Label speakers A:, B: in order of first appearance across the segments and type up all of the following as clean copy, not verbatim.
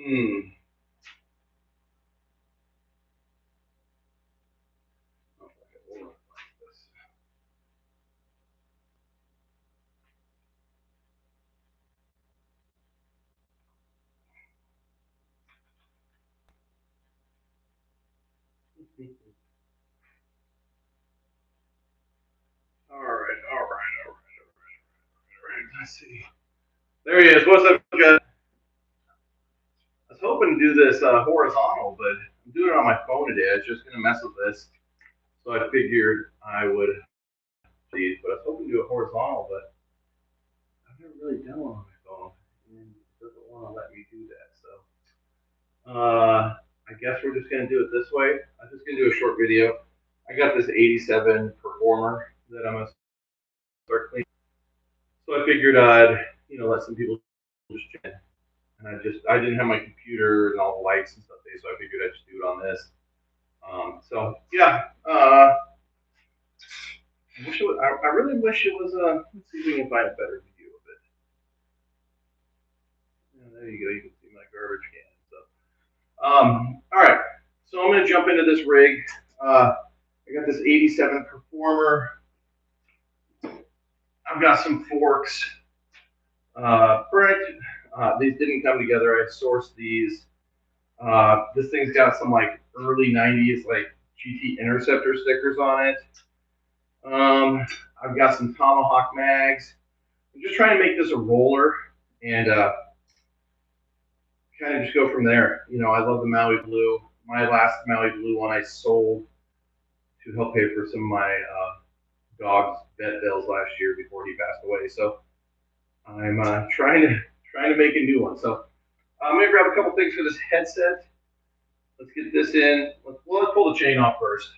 A: Hmm. All right, all right, all right. Let's see. There he is. What's up, guys? I was hoping to do this horizontal, but I'm doing it on my phone today. I was just gonna mess with this, so I figured I would these. But I was hoping to do a horizontal, but I've never really done one on my phone, and it doesn't want to let me do that. So I guess we're just gonna do it this way. I'm just gonna do a short video. I got this 87 Performer that I'm gonna start cleaning. So I figured I'd let some people just check in. And I didn't have my computer and all the lights and stuff there, so I figured I'd just do it on this. So yeah, I wish it was, I really wish it was. Let's see if we can find a better view of it. Yeah, there you go. You can see my garbage can and stuff. All right, so I'm gonna jump into this rig. I got this 87 Performer. I've got some forks. Burnt. These didn't come together. I sourced these. This thing's got some like early 90s like GT Interceptor stickers on it. I've got some Tomahawk mags. I'm just trying to make this a roller and kind of just go from there. I love the Maui Blue. My last Maui Blue one I sold to help pay for some of my dog's vet bills last year before he passed away. So I'm trying to make a new one. So I'm gonna grab a couple things for this headset. Let's get this in. Let's pull the chain off first.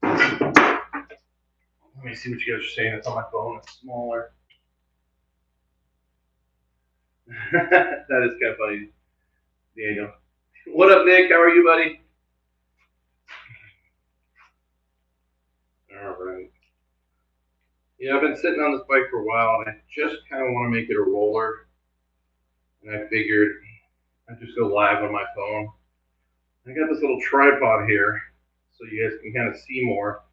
A: Let me see what you guys are saying. It's on my phone. It's smaller. That is kind of funny, Daniel. What up, Nick? How are you, buddy? All right. Yeah, I've been sitting on this bike for a while, and I just kind of want to make it a roller. And I figured I'd just go live on my phone. I got this little tripod here, so you guys can kind of see more.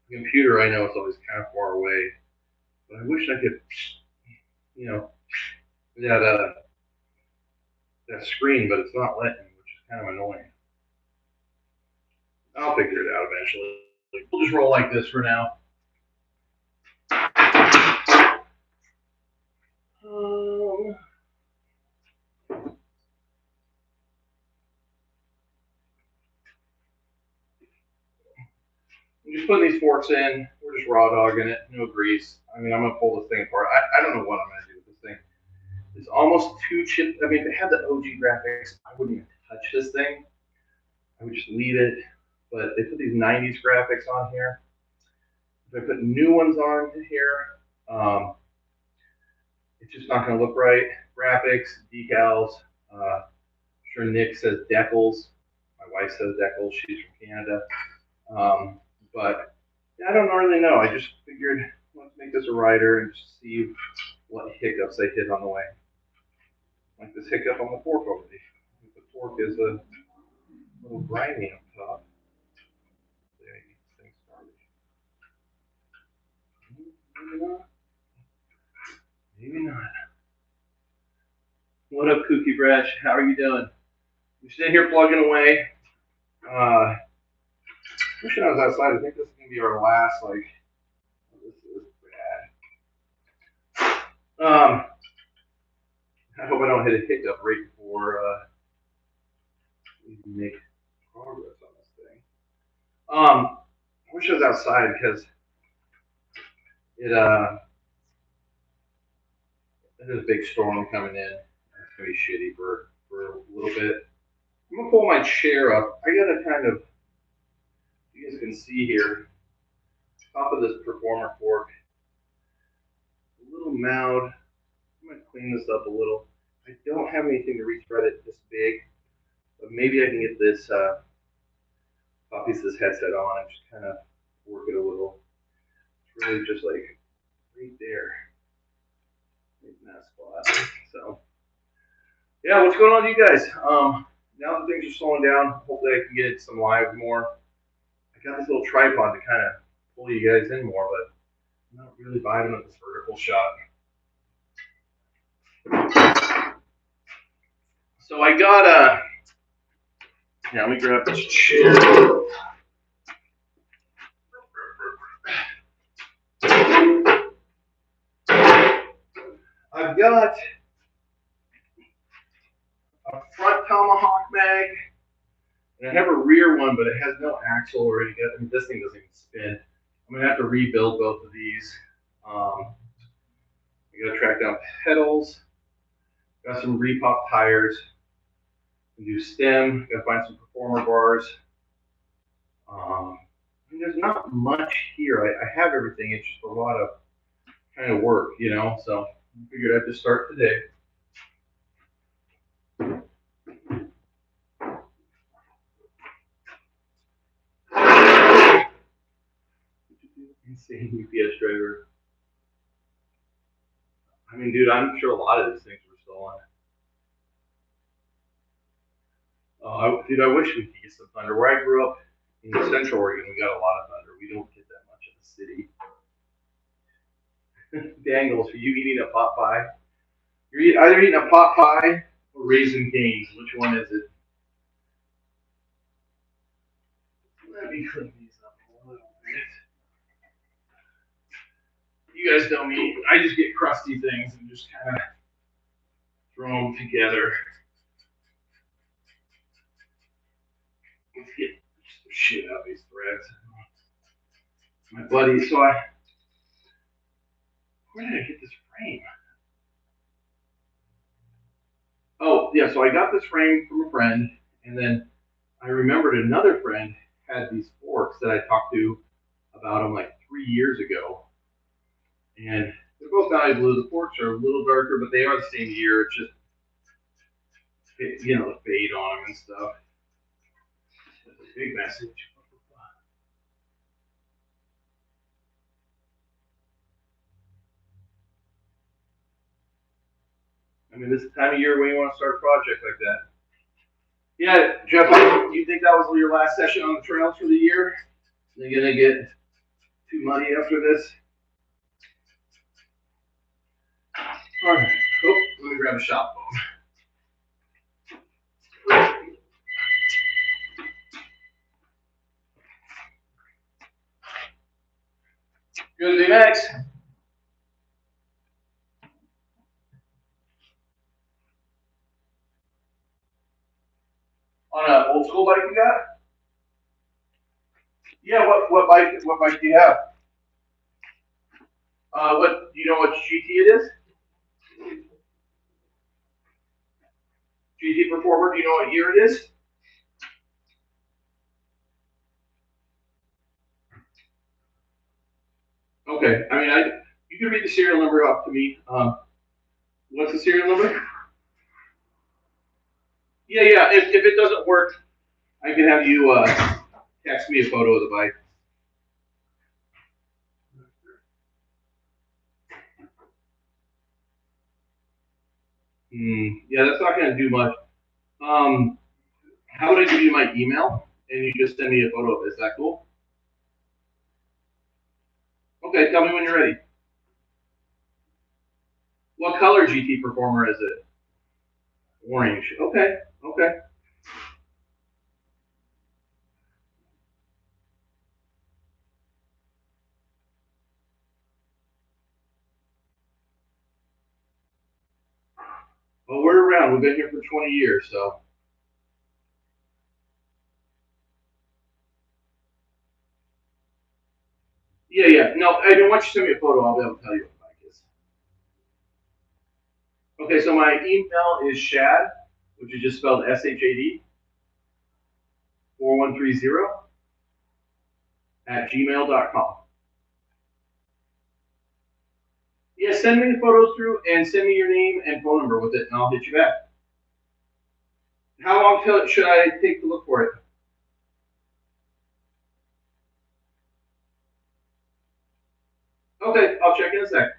A: The computer, I know it's always kind of far away, but I wish I could, you know, that that screen, but it's not letting, which is kind of annoying. I'll figure it out eventually. We'll just roll like this for now. Um, I'm just putting these forks in. We're just raw dogging it, no grease. I mean, I'm gonna pull this thing apart. I don't know what I'm gonna do with this thing. It's almost too chipped. I mean, if it had the OG graphics, I wouldn't even touch this thing. I would just leave it. But they put these 90s graphics on here. If I put new ones on here, um, it's just not going to look right. Graphics, decals. I'm sure Nick says decals. My wife says decals. She's from Canada. But yeah, I don't really know. I just figured let's make this a rider and just see what hiccups I hit on the way. Like this hiccup on the fork over there. The fork is a little grimy up top. There, you get this thing started. Maybe not. Maybe not. What up, Kooky Brash? How are you doing? We're sitting here plugging away. Wishing I was outside. I think this is gonna be our last. Like, this is bad. I hope I don't hit a hiccup right before we make progress on this thing. I wish I was outside because it there's a big storm coming in. It's gonna be shitty for a little bit. I'm gonna pull my chair up. I gotta kind of, you guys can see here, top of this Performer fork, a little mound. I'm gonna clean this up a little. I don't have anything to retread it this big, but maybe I can get this pop piece of this headset on and just kind of work it a little. It's really just like right there, right in that spot. So Yeah, what's going on with you guys? Now that things are slowing down, hopefully I can get some live more. I got this little tripod to kind of pull you guys in more, but I'm not really vibing with this vertical shot. So I got yeah, let me grab this chair. I've got a front tomahawk mag, and I have a rear one, but it has no axle already. I mean, this thing doesn't even spin. I'm gonna have to rebuild both of these. I gotta track down pedals. Got some repop tires. Do stem. Gotta find some performer bars. I mean, there's not much here. I have everything. It's just a lot of kind of work, you know. So I figured I'd just start today. Insane UPS driver. I mean, dude, I'm sure a lot of these things were stolen. Dude, I wish we could get some thunder. Where I grew up in Central Oregon, we got a lot of thunder. We don't get that much in the city. Dangles, are you eating a pot pie? You're either eating a pot pie or Raisin Cane's. Which one is it? Let me clean these up a little bit. You guys know me. I just get crusty things and just kind of throw them together. Let's get some shit out of these threads. My buddy, where did I get this frame? Oh, yeah, so I got this frame from a friend, and then I remembered another friend had these forks that I talked to about them like 3 years ago. And they're both navy blue. The forks are a little darker, but they are the same year. It's just, the fade on them and stuff. That's a big message. I mean, this is the time of year when you want to start a project like that. Yeah, Jeff, you think that was your last session on the trails for the year? Are you gonna get too muddy after this? All right. Oh, let me grab a shop phone. Good day, Max. On an old school bike you got? Yeah. What bike do you have? What do you know? What GT it is? GT Performer. Do you know what year it is? Okay. I mean, you can read the serial number off to me. What's the serial number? Yeah, yeah. If it doesn't work, I can have you text me a photo of the bike. Yeah, that's not going to do much. How would I give you my email and you just send me a photo of it? Is that cool? Okay, tell me when you're ready. What color GT Performer is it? Orange. Okay, okay. Well, we're around. We've been here for 20 years, so. Yeah, yeah. No, I don't want you to send me a photo. I'll be able to tell you what the bike is. Okay, so my email is shad, which is just spelled SHAD, 4130 at gmail.com. Yeah, send me the photos through and send me your name and phone number with it, and I'll hit you back. How long should I take to look for it? Okay, I'll check in a sec.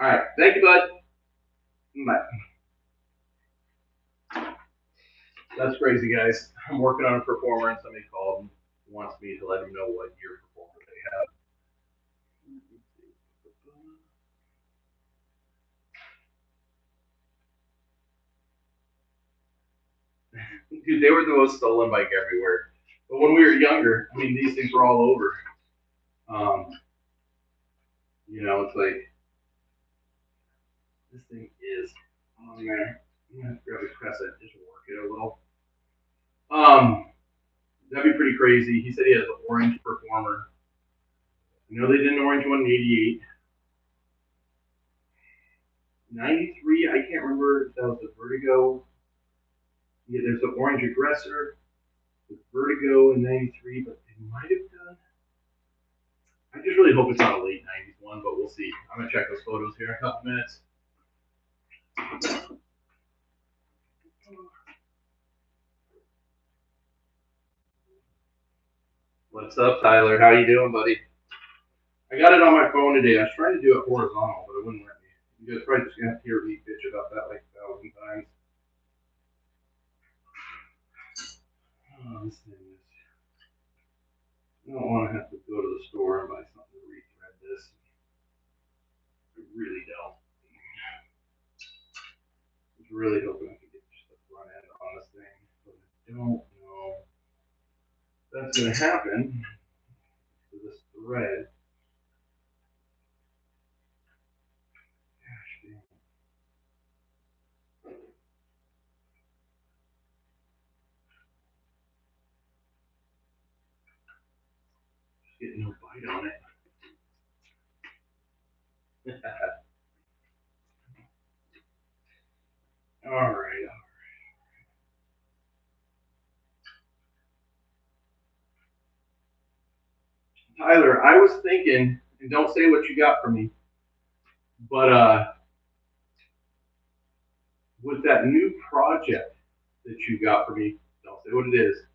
A: All right, thank you, bud. Bye. That's crazy, guys. I'm working on a performer, and somebody called and wants me to let him know what year performer they have. Dude, they were the most stolen bike everywhere. But when we were younger, I mean, these things were all over. Um, it's like this thing is. Oh man, I'm gonna grab a press it, just work it a little. Um, that'd be pretty crazy. He said he has an orange performer. I know they did an orange one in '88. 93, I can't remember if that was the Vertigo. Yeah, there's the orange aggressor, the Vertigo in '93, but they might have done. I just really hope it's not a late '90s one, but we'll see. I'm gonna check those photos here in a couple minutes. What's up, Tyler? How you doing, buddy? I got it on my phone today. I was trying to do it horizontal, but it wouldn't let me. You guys probably just gonna have to hear me bitch about that like 1,000 times. Oh, this thing is. I don't want to have to go to the store and buy something to rethread this. I really don't. I was really hoping I could get just the front end on this thing, but I don't know if that's gonna happen to this thread. Gosh dang. Just getting no bite on it. All right. Tyler, I was thinking, and don't say what you got for me, but with that new project that you got for me, don't say what it is.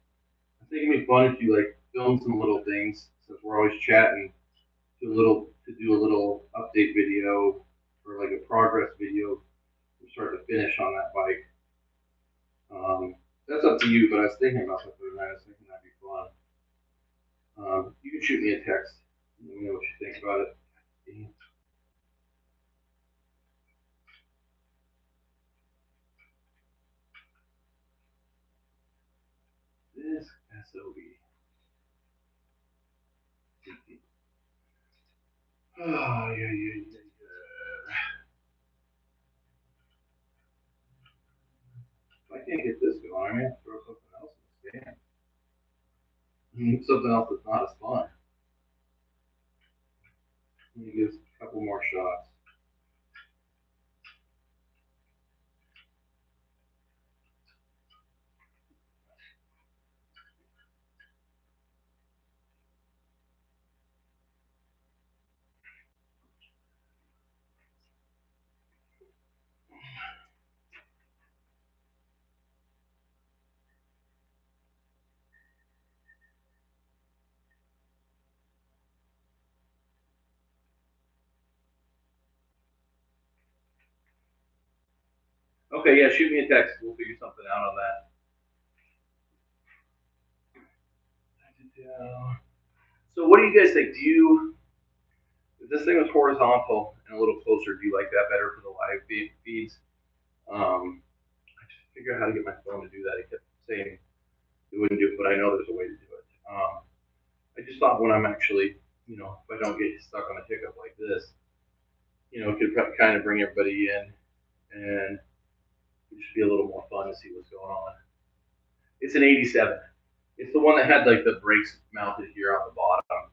A: I think it'd be fun if you like film some little things since we're always chatting. Do a little update video or like a progress video from start to finish on that bike. That's up to you, but I was thinking about that the other night. I was thinking that'd be fun. You can shoot me a text. Let me know what you think about it. This SOB. Oh, yeah. If I can't get this going, I'm going to throw something else in the stand. Something else that's not as fun. Let me give a couple more shots. Okay, yeah, shoot me a text. We'll figure something out on that. So, what do you guys think? If this thing was horizontal and a little closer, do you like that better for the live feeds? I just figured out how to get my phone to do that. It kept saying it wouldn't do it, but I know there's a way to do it. I just thought when I'm actually, if I don't get stuck on a hiccup like this, it could kind of bring everybody in and it should be a little more fun to see what's going on. It's an 87. It's the one that had like the brakes mounted here on the bottom.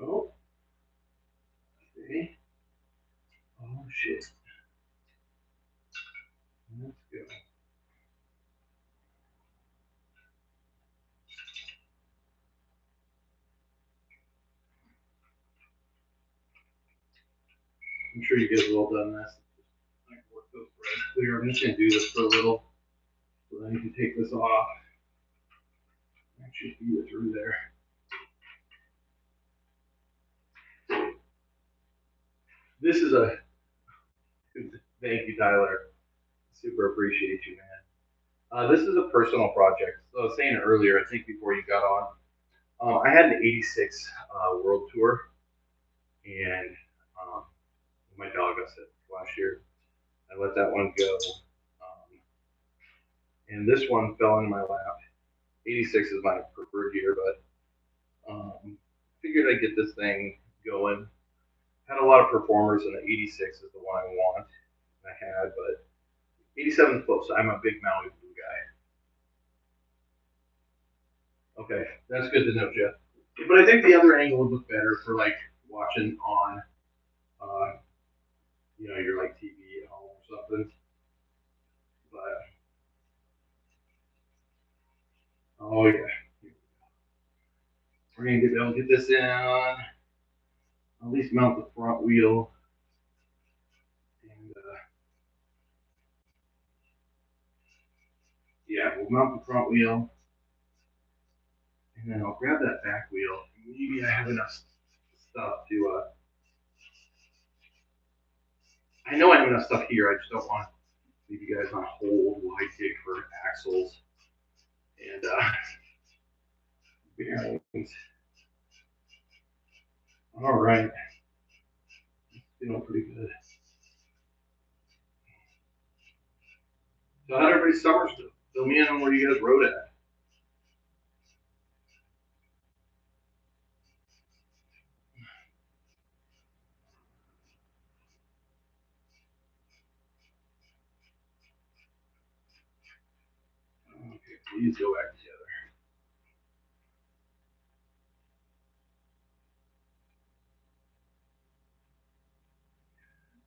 A: Oh, okay. Oh shit. Let's go. I'm sure you guys have all done this. I can work those threads clear. I'm just gonna do this for a little, so then you can take this off. Actually feed it through there. This is a thank you, Tyler. Super appreciate you, man. This is a personal project. So I was saying earlier, I think before you got on, I had an '86 World Tour, and um, my dog got sick last year. I let that one go, and this one fell into my lap. '86 is my preferred year, but figured I'd get this thing going. Had a lot of performers, and the '86 is the one I want. I had, but '87 is close. I'm a big Maui Blue guy. Okay, that's good to know, Jeff. But I think the other angle would look better for like watching on, uh, your like TV at home or something. But oh yeah, we're gonna be able to get this in. At least mount the front wheel, and yeah, we'll mount the front wheel, and then I'll grab that back wheel. Maybe I have enough stuff to. I know I have enough stuff here. I just don't want to leave you guys on hold while I dig for axles and bearings. All right, feeling pretty good. So how'd everybody's summer still? Fill me in on where you guys rode at. Okay, please go back together.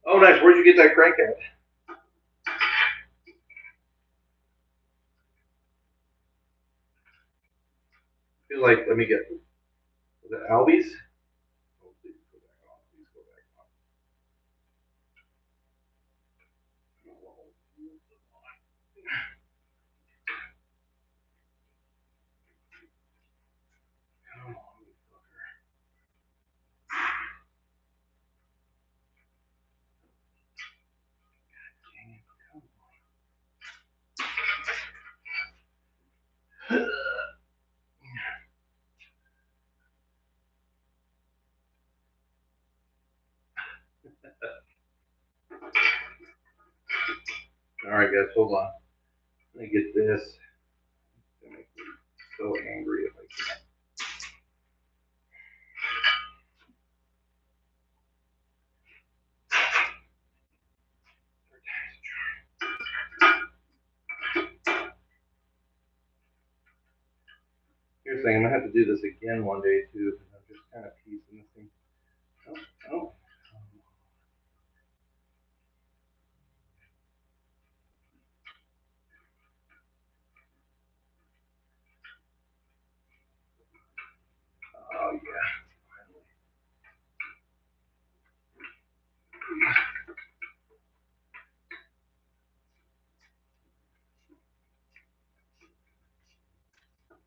A: Oh, nice. Where'd you get that crank at? I feel like, let me get, was it Albies? Oh, please go back on. Please go back on. Come on, fucker. Dang it, come on. All right, guys, hold on. Let me get this. It's gonna make me so angry if I can't. Here's the thing, I'm gonna have to do this again one day too, because I'm just kind of piecing this thing. Oh, oh. Oh yeah.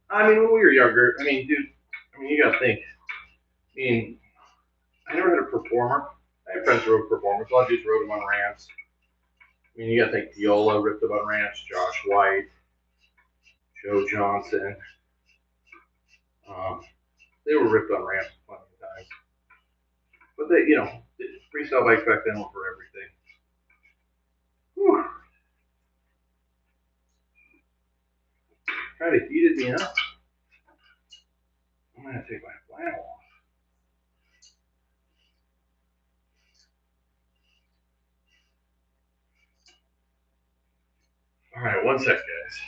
A: I mean, when we were younger, I mean, dude, I mean, you gotta think. I mean, I never had a performer. I had friends who rode performers. A lot of dudes rode them on ramps. I mean, you gotta think Viola ripped them on ramps, Josh White, Joe Johnson. Um, they were ripped on ramps plenty of times. But they, freestyle bikes back then were for everything. Whew. Kind of heated me up. I'm gonna take my flannel off. All right, one sec, guys.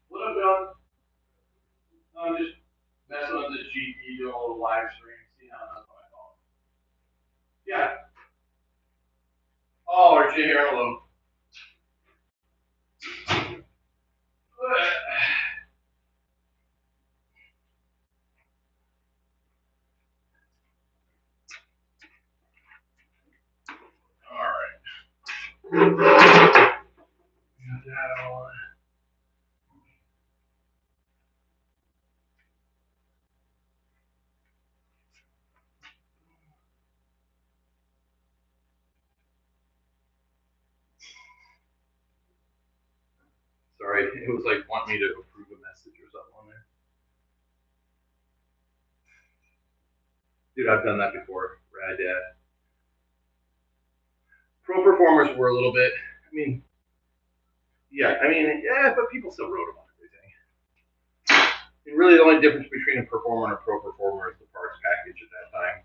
A: What I'm doing, I'm just messing with this GP, doing a little live stream, see how it does on my phone. Yeah. Oh, Archie, here, hello. All right. Got that on. Sorry, it was like want me to approve a message or something on there. Dude, I've done that before. Rad Dad. Pro performers were a little bit. I mean, yeah, but people still wrote them on everything. And really, the only difference between a performer and a pro performer is the parts package at that time.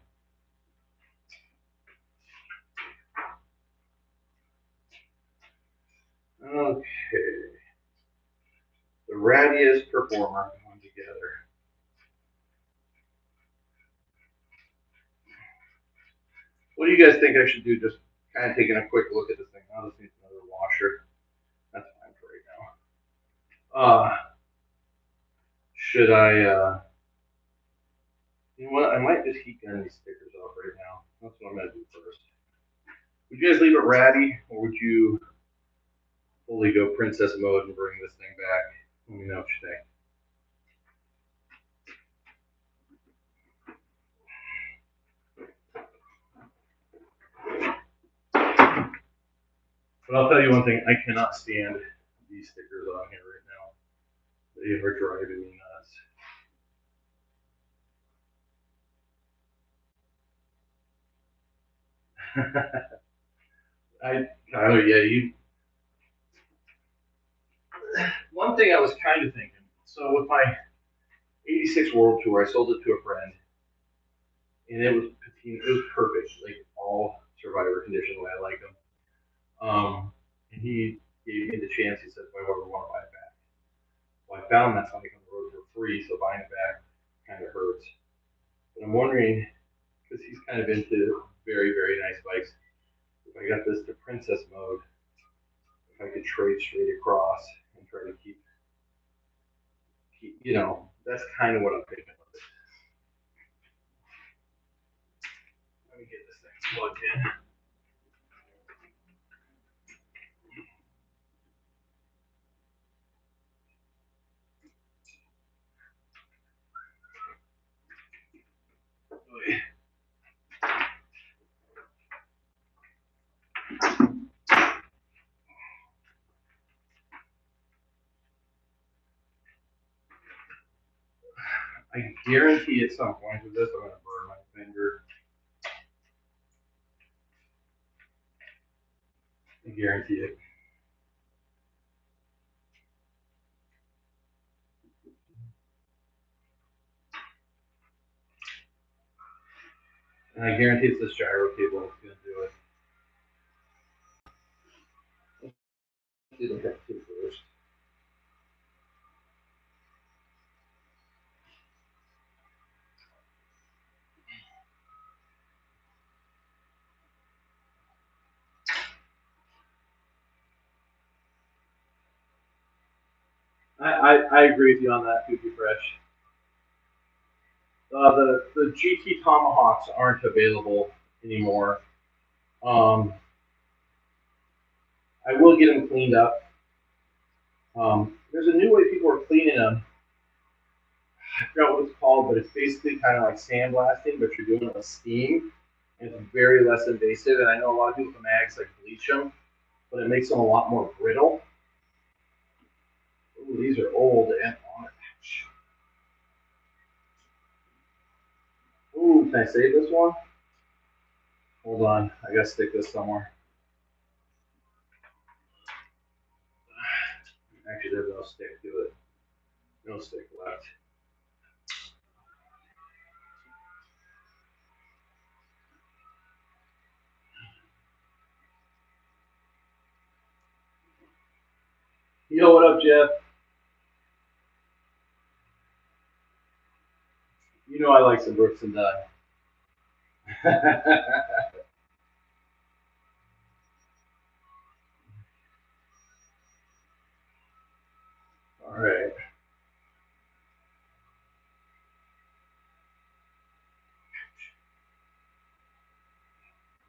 A: Okay. The rattiest performer coming together. What do you guys think I should do? Just kind of taking a quick look at this thing. Oh, this needs another washer. That's fine for right now. Should I, you know what? I might just heat gun these stickers off right now. That's what I'm going to do first. Would you guys leave it ratty, or would you fully go princess mode and bring this thing back? Let me know what you think. But I'll tell you one thing, I cannot stand these stickers on here right now. They are driving me nuts. Tyler, yeah, you. One thing I was kind of thinking. So with my '86 World Tour, I sold it to a friend, and it was patina. It was perfect, like all Survivor condition the way I like them. And he gave me the chance. He said, "If I ever want to buy it back." Well, I found that bike on the road for free, so buying it back kind of hurts. But I'm wondering, because he's kind of into very, very nice bikes, if I got this to princess mode, if I could trade straight across and try to keep that's kind of what I'm thinking with it. Let me get this thing plugged in. I guarantee at some point with this, I'm going to burn my finger. I guarantee it. And I guarantee it's this gyro cable that's going to do it. Let's see the two first. I agree with you on that, Goofy Fresh. The GT Tomahawks aren't available anymore. I will get them cleaned up. There's a new way people are cleaning them. I forgot what it's called, but it's basically kind of like sandblasting, but you're doing it with steam, and it's very less invasive. And I know a lot of people with mags like bleach them, but it makes them a lot more brittle. Ooh, these are old and on it. Ooh, can I save this one? Hold on, I gotta stick this somewhere. Actually, there's no stick to it. No stick left. Yo, what up, Jeff? You know I like some Brooks and Dunn. All right.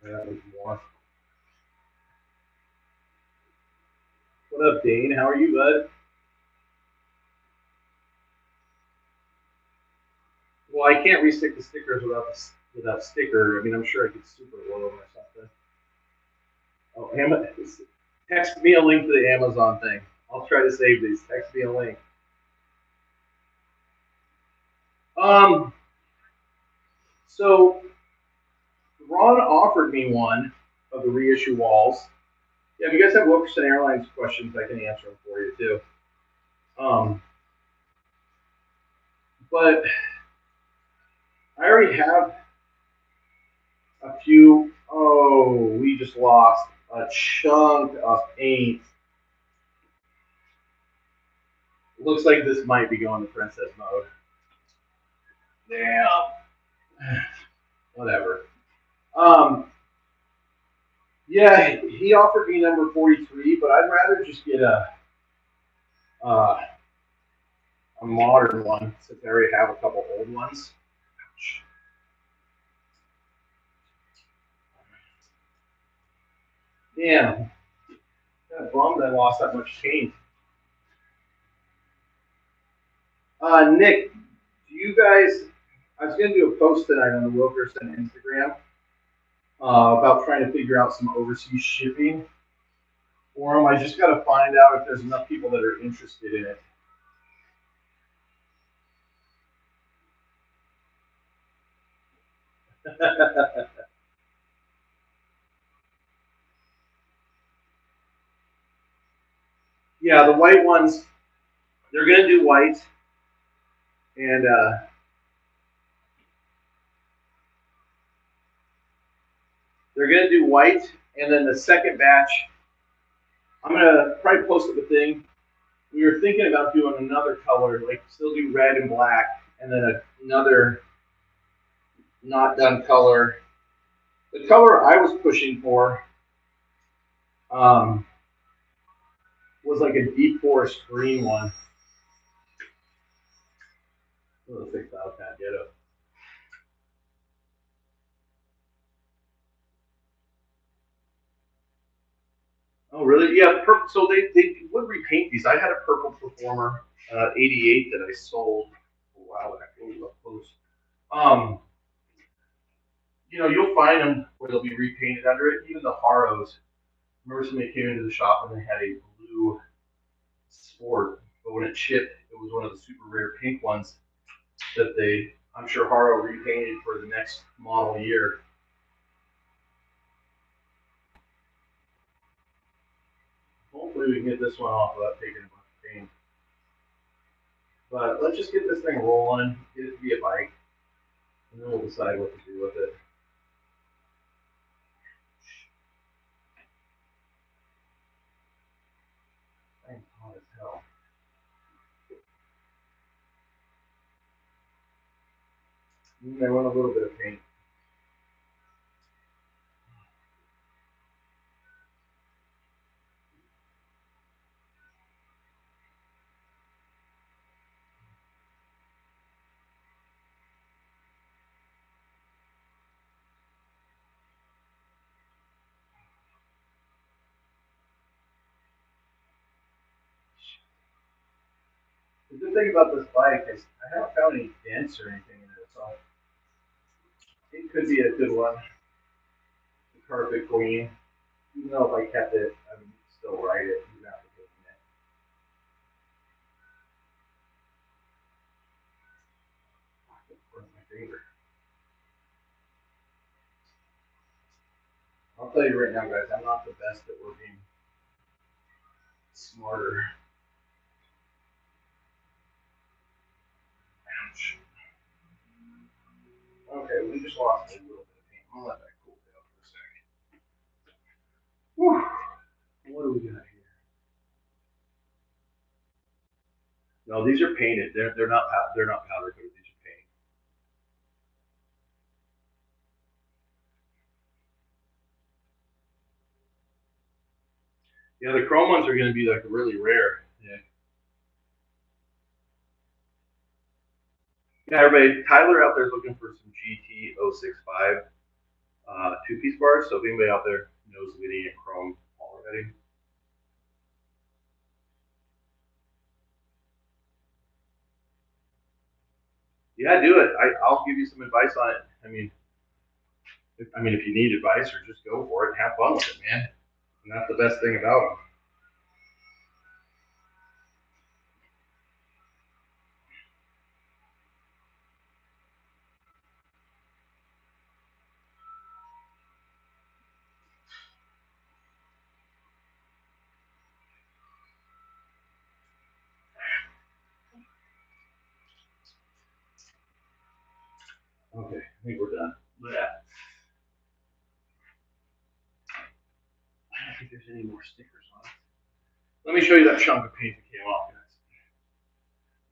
A: That was more. What up, Dane? How are you, bud? Well, I can't restick the stickers without sticker. I mean, I'm sure I could super glue them or something. Oh, text me a link to the Amazon thing. I'll try to save these. Text me a link. Um, so Ron offered me one of the reissue walls. Yeah, if you guys have Wilkerson Airlines questions, I can answer them for you too. But I already have a few. Oh, we just lost a chunk of paint. Looks like this might be going to princess mode. Damn. Whatever. Um, yeah, he offered me number 43, but I'd rather just get uh, a modern one since I already have a couple old ones. Damn, kind of bummed I lost that much paint. Nick, do you guys? I was gonna do a post tonight on the Wilkerson Instagram about trying to figure out some overseas shipping for them. I just got to find out if there's enough people that are interested in it. Yeah, the white ones, they're gonna do white, and they're gonna do white, and then the second batch, I'm gonna probably post up a thing. We were thinking about doing another color, like still do red and black, and then another not done color. The color I was pushing for um, was like a deep forest green one. Oh, 6,000 ghetto. Oh, really? Yeah, purple. So they would repaint these. I had a purple Performer 88 that I sold a while back. Ooh, up close. Um, you'll find them where they'll be repainted under it. Even the Haros. Remember somebody came into the shop and they had a blue Sport, but when it shipped, it was one of the super rare pink ones that I'm sure Haro repainted for the next model year. Hopefully we can get this one off without taking a bunch of paint. But let's just get this thing rolling, get it to be a bike, and then we'll decide what to do with it. Thing's hot as hell. I want a little bit of paint. The good thing about this bike is I haven't found any dents or anything in it, so it could be a good one. The carpet queen. Even though if I kept it, I would still ride it even after taking it. Where's my finger? I'll tell you right now, guys, I'm not the best at working smarter. Ouch. Okay, we just lost a little bit of paint. I'll let that cool down for a second. Whew. What do we got here? No, these are painted. They're not powder coated. These are painted. Yeah, the chrome ones are going to be like really rare. Yeah. Yeah, everybody, Tyler out there is looking for some GT 065 two-piece bars. So if anybody out there knows Vinny and Chrome already, yeah, do it. I'll give you some advice on it. If you need advice or just go for it and have fun with it, man. And that's the best thing about them. Okay, I think we're done. Yeah. I don't think there's any more stickers on it. Let me show you that chunk of paint that came off, guys.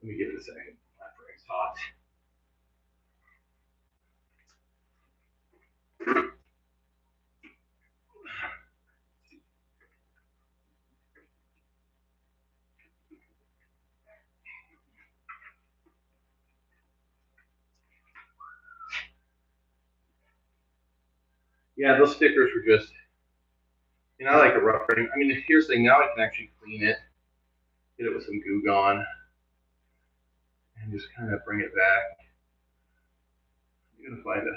A: Let me give it a second. My frame's hot. Yeah, those stickers were just, I like a rough frame. Here's the thing. Now I can actually clean it, get it with some Goo Gone, and just kind of bring it back. I'm gonna find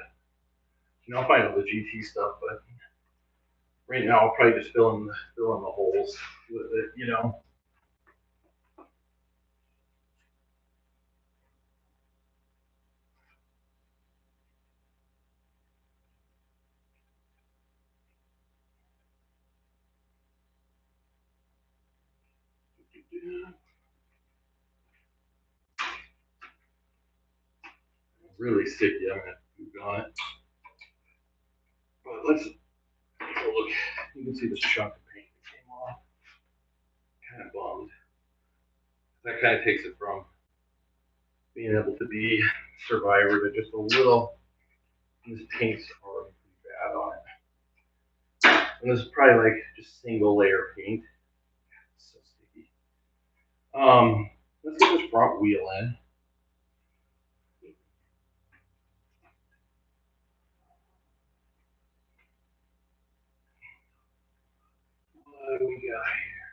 A: I'll find all the GT stuff, but right now I'll probably just fill in the holes with it. Really sticky. I'm gonna Goo Gone it. But let's look. You can see this chunk of paint that came off. Kind of bummed. That kind of takes it from being able to be Survivor to just a little. This paint's already pretty bad on it. And this is probably like just single layer paint. It's so sticky. Let's get this front wheel in. What do we got here?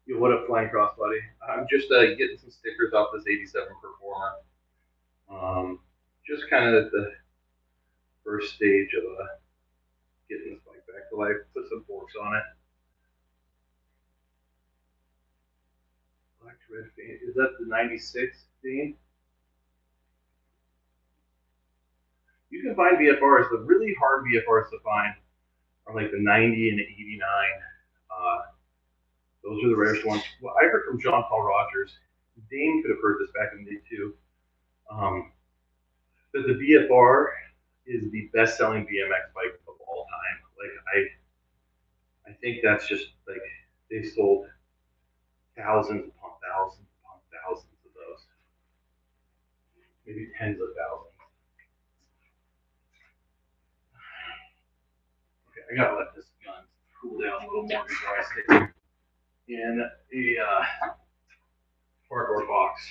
A: Yo, what up, Flying Crossbody? I'm just getting some stickers off this 87 Performer. Just kind of at the first stage of getting this bike back to life. Put some forks on it. Black to red paint. Is that the 96 theme? You can find VFRs. The really hard VFRs to find are like the 90 and the 89. Uh, those are the rarest ones. Well, I heard from John Paul Rogers. Dane could have heard this back in the day too. That the VFR is the best-selling BMX bike of all time. Like I think that's just like they sold thousands upon thousands upon thousands of those, maybe tens of thousands. Okay, I gotta let this gun cool down a little more before I stick it in a cardboard box.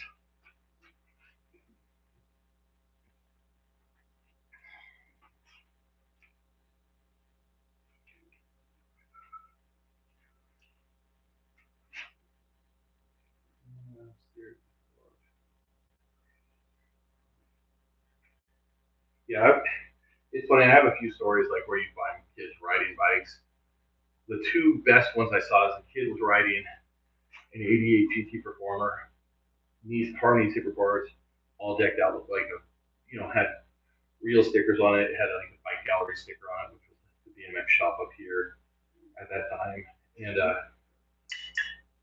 A: Yeah, it's funny. I have a few stories like where you find kids riding bikes. The two best ones I saw as a kid was riding an 88 GT Performer, these harmony super bars, all decked out, looked like had real stickers on it. It had like a bike gallery sticker on it, which was the BMX shop up here at that time. And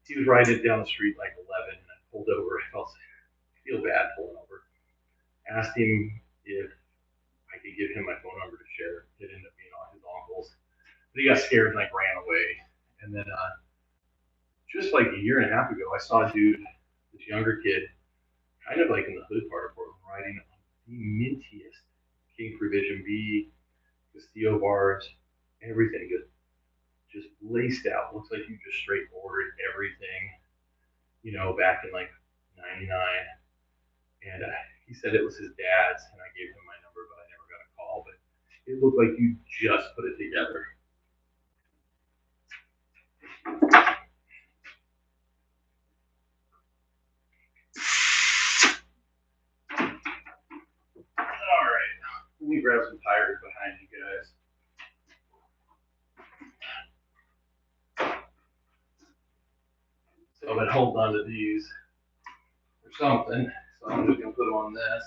A: he was riding it down the street like 11, and I pulled over. I feel bad pulling over. Asked him if I could give him my phone number to share. It ended up being on his uncle's. But he got scared and like ran away. And then just like a year and a half ago, I saw a dude, this younger kid, kind of like in the hood part of Portland, riding on the mintiest King Provision B, Castillo bars, everything just laced out. Looks like you just straight ordered everything, back in like $99, and he said it was his dad's, and I gave him my number, but I never got a call. But it looked like you just put it together. All right, let me grab some tires behind you guys. So I've been holding on to these or something. So I'm just gonna put them on this.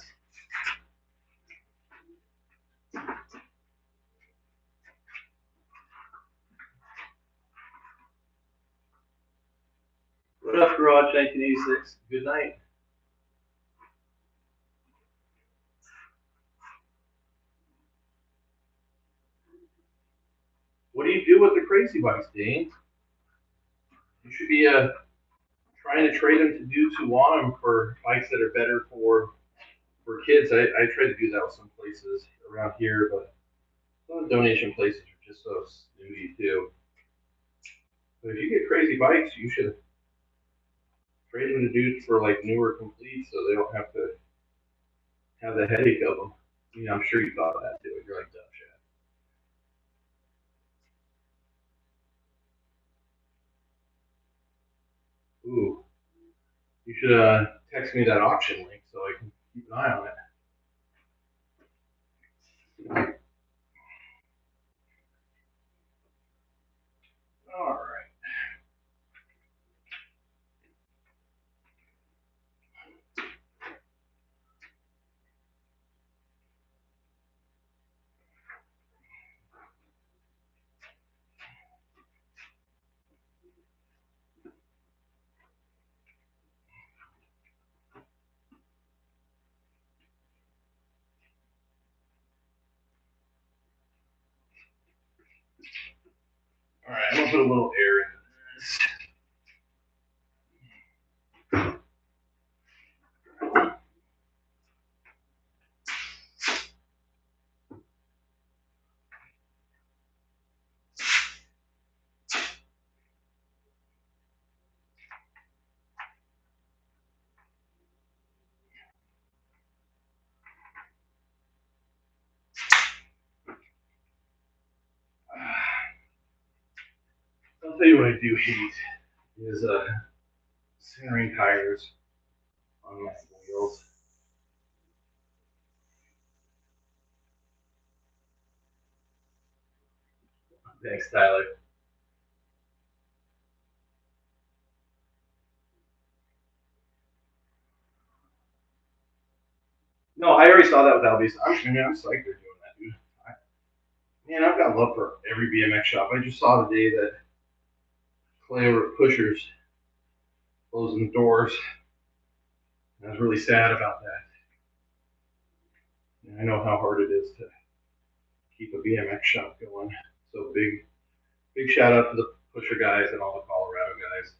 A: What up, Garage 1986? Good night. What do you do with the crazy bikes, Dean? You should be trying to trade them to dudes who want them for bikes that are better for kids. I try to do that with some places around here, but some donation places are just so snooty too. But if you get crazy bikes, you should trade them to dudes for like newer completes, so they don't have to have the headache of them. I mean, I'm sure you thought of that too. You're like, dumb shit. Ooh, you should text me that auction link so I can keep an eye on it. All right. All right, I'm gonna put a little air into this. I'll tell you what I do hate is centering tires on my wheels. Thanks, Tyler. No, I already saw that with Albies. I'm psyched they're doing that, dude. Man, I've got love for every BMX shop. I just saw the day that Clay over at Pushers closing the doors. I was really sad about that. And I know how hard it is to keep a BMX shop going. So big shout out to the Pusher guys and all the Colorado guys.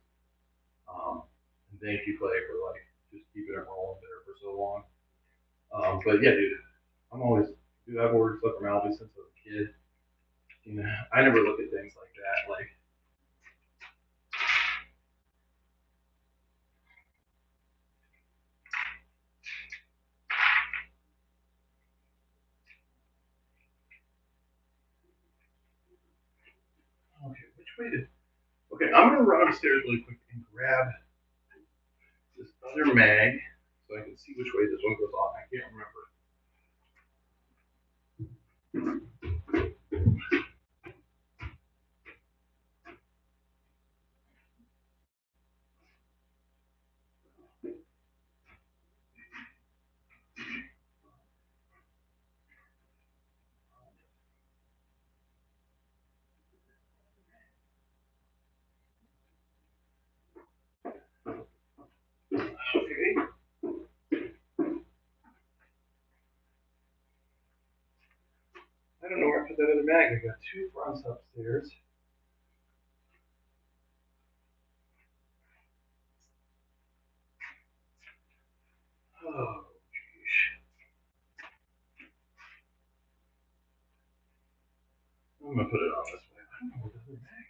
A: And thank you, Clay, for like just keeping it rolling there for so long. But yeah, dude, I've ordered stuff from Albi since I was a kid. You know, I never look at things like that. Like, okay, which way to? Okay, I'm gonna run upstairs really quick and grab this other mag so I can see which way this one goes off. I can't remember. Okay. I don't know where I put that other mag. I got two fronts upstairs. Oh, geez. I'm gonna put it on this way. I don't know where the other mag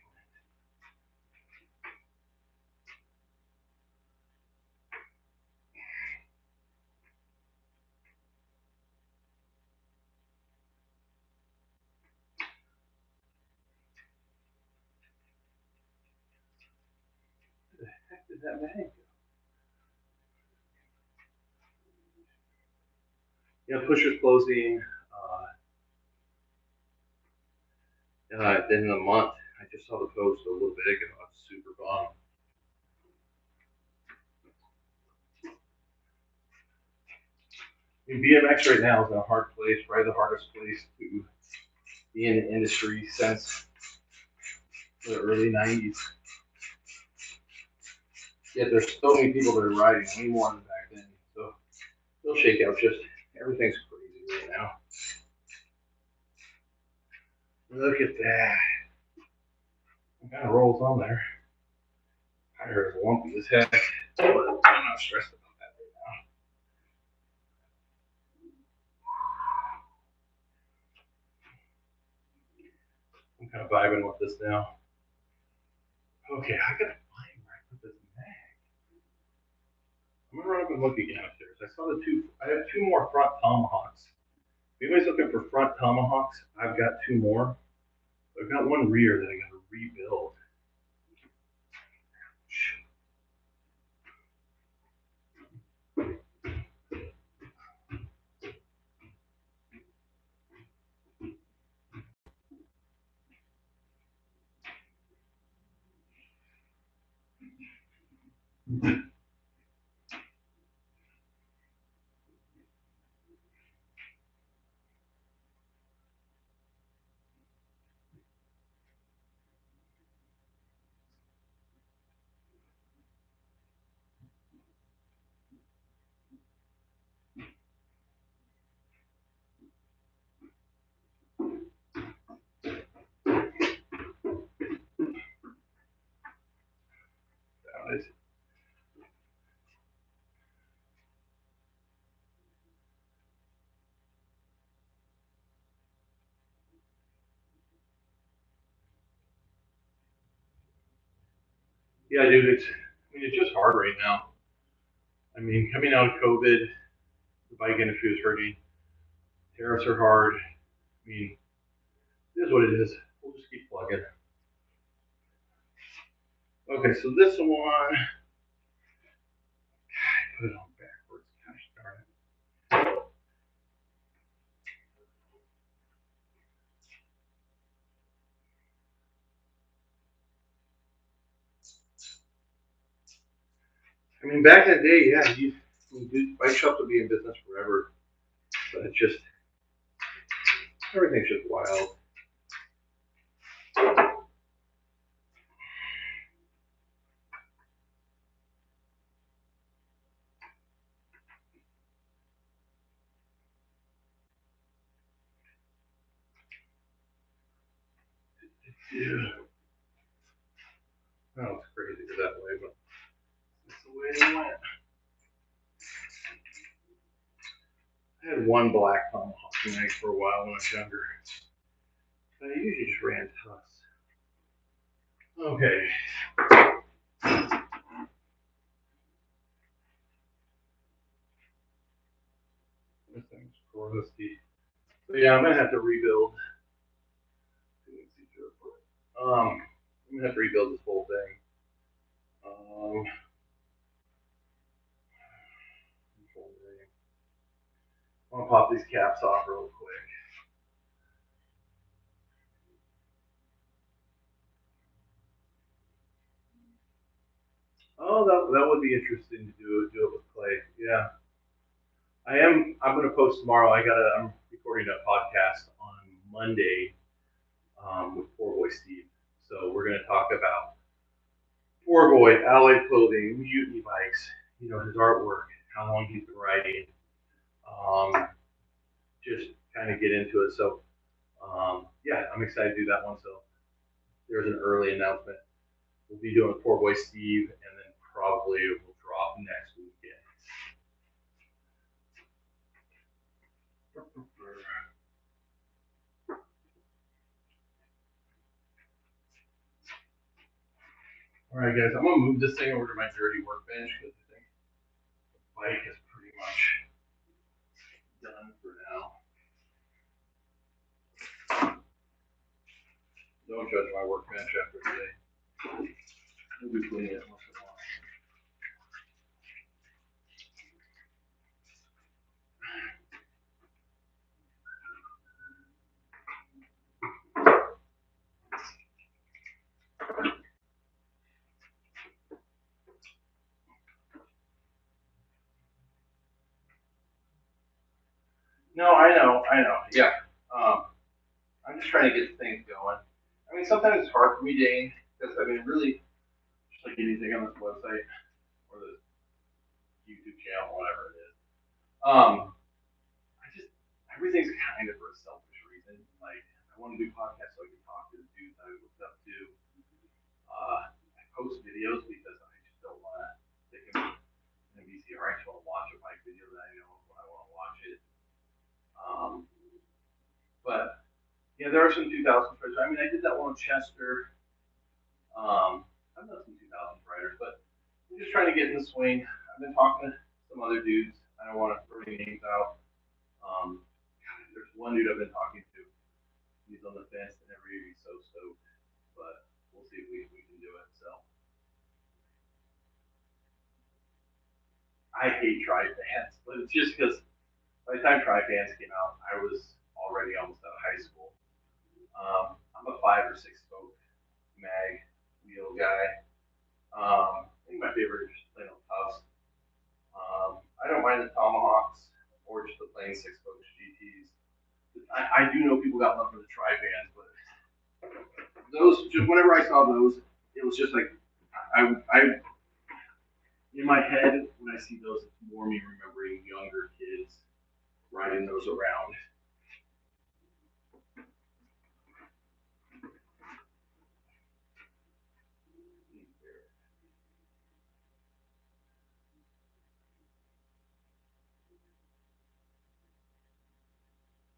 A: that mag go? Yeah, pusher's closing at the end of the month. I just saw the post a little bit ago. I was super bummed. I mean, BMX right now is in a hard place, probably the hardest place to be in the industry since the early 90s. Yet there's so many people that are riding, way more than back then. So they'll shake out. Just everything's crazy right now. Look at that. It kind of rolls on there. Tire is lumpy as heck. But I'm not stressed about that right now. I'm kind of vibing with this now. Okay, I gotta find where I put this mag. I'm gonna run up and look again upstairs. I saw the two. I have two more front tomahawks. If anybody's looking for front tomahawks, I've got two more. I've got one rear that I gotta rebuild. Yeah, dude, it's just hard right now. I mean, coming out of COVID, the bike industry is hurting. Tariffs are hard. I mean, it is what it is. We'll just keep plugging. Okay, so this one, put it on backwards. Gosh darn it. I mean, back in the day, yeah, bike shops would be in business forever, but it's just everything's just wild. Yeah. Oh, it's crazy that way, but that's the way it went. I had one black tomahawk mag for a while when I was younger. I usually just ran Tuss. Okay. This thing's crusty. So yeah, I'm gonna have to rebuild. I'm gonna have to rebuild this whole thing. I'm gonna pop these caps off real quick. Oh, that would be interesting to do it with clay. Yeah, I'm gonna post tomorrow. I'm recording a podcast on Monday with Poor Boy Steve. So we're gonna talk about Poor Boy, Allied Clothing, Mutiny Bikes. You know, his artwork, how long he's been riding. Just kind of get into it. So yeah, I'm excited to do that one. So there's an early announcement. We'll be doing Poor Boy Steve, and then probably it will drop next weekend. All right, guys, I'm gonna move this thing over to my dirty workbench because I think the bike is pretty much done for now. Don't judge my workbench after today. We'll be cleaning it once in a while. No, I know. Yeah. I'm just trying to get things going. I mean, sometimes it's hard for me, Dane, because I mean, really, just like anything on this website or the YouTube channel, whatever it is. I just everything's kind of for a selfish reason. Like, I want to do podcasts so I can talk to the dudes I looked up to. I post videos because I just don't want to stick them in a VCR. I just want to watch a bike video that I know when I want to watch it. Um, but yeah, there are some 2000s riders. I mean, I did that one with Chester. I've done some 2000s riders, but I'm just trying to get in the swing. I've been talking to some other dudes. I don't want to throw any names out. There's one dude I've been talking to. He's on the fence and every year he's so stoked, but we'll see if we can do it. So I hate tri fans, but it's just because by the time tri fans came out, I was already almost out of high school. I'm a 5 or 6 spoke mag wheel guy. I think my favorite is just plain old Tufts. I don't mind the Tomahawks or just the plain 6 spoke GTs. I do know people got love for the tri fans, but those just whenever I saw those, it was just like I in my head when I see those, it's more me remembering younger kids riding those around.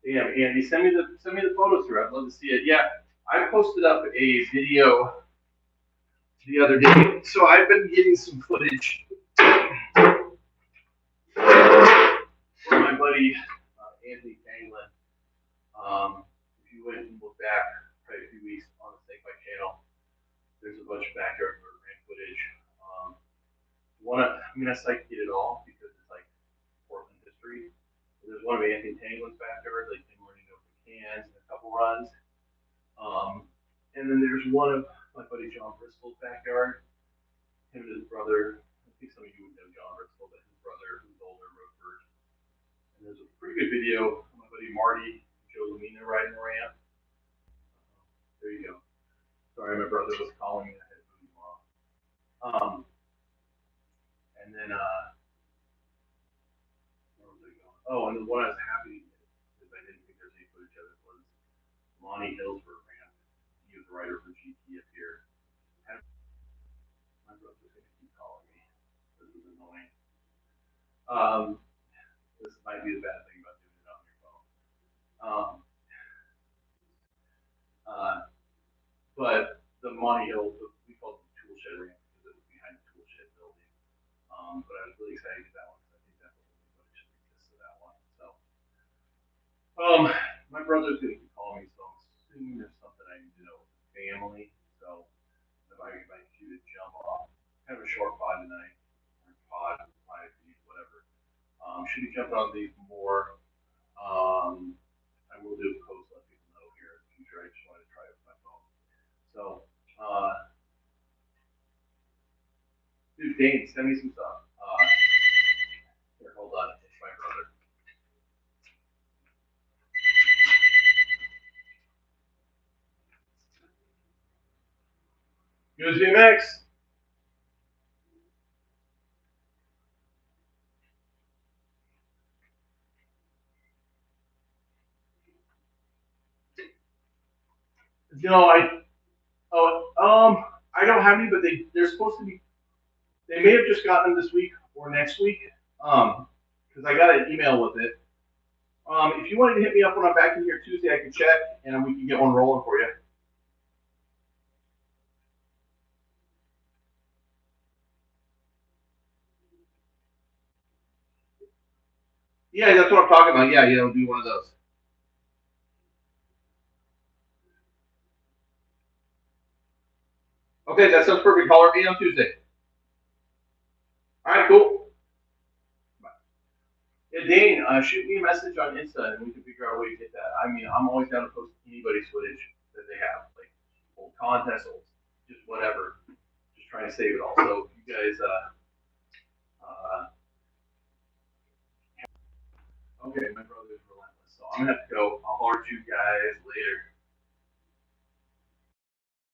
A: Yeah, Andy, send me the photos through. I'd love to see it. Yeah, I posted up a video the other day, so I've been getting some footage from my buddy Anthony Tanglin. If you went and looked back probably a few weeks on the Snakebite channel, there's a bunch of backyard ran footage. I mean, I like to get it all because it's like Portland history. There's one of Anthony Tanglin's backyard, like him running over cans and a couple runs. And then there's one of my buddy John Bristol's backyard. Him and his brother. I think some of you would know John Bristol, but his brother, who's older, rode first. And there's a pretty good video of my buddy Marty, Joe Lamina riding the ramp. There you go. Sorry, my brother was calling me. I had to move him off. And then, where was I going? Oh, and the one I was happy to get, because I didn't think there's any footage of it, was Lonnie Hillsburg ramp. He was a rider for GT up here. My brother's going to keep calling me. This is annoying. Um, this might be the bad thing about doing it on your phone. Um, but the Monty Hill, we called it the tool shed ramp because it was behind the tool shed building. But I was really excited to get that one because I think that's what the footage exists of that one. So, my brother's going to keep calling me, so I'm assuming there's something I need to know with the family. So, if I get my cue to jump off, kind of a short pod tonight, or pod, live feed, whatever. Should be jumping on these more. I will do a post, let people know here in the future. I just wanted to try it with my phone. So, dude, Dane, send me some stuff. Here, hold on. It's my brother. USBMX. No, I don't have any, but they're supposed to be. They may have just gotten them this week or next week. Because I got an email with it. If you wanted to hit me up when I'm back in here Tuesday, I can check and we can get one rolling for you. Yeah, that's what I'm talking about. Yeah, it'll be one of those. Okay, that sounds perfect. Call me on Tuesday. All right, cool. Bye. Yeah, Dane, shoot me a message on Insta and we can figure out a way to get that. I mean, I'm always down to post anybody's footage that they have, like old contests, old, just whatever. Just trying to save it all. So you guys, okay, my brother's relentless. I'm gonna have to go. I'll holler at you guys later.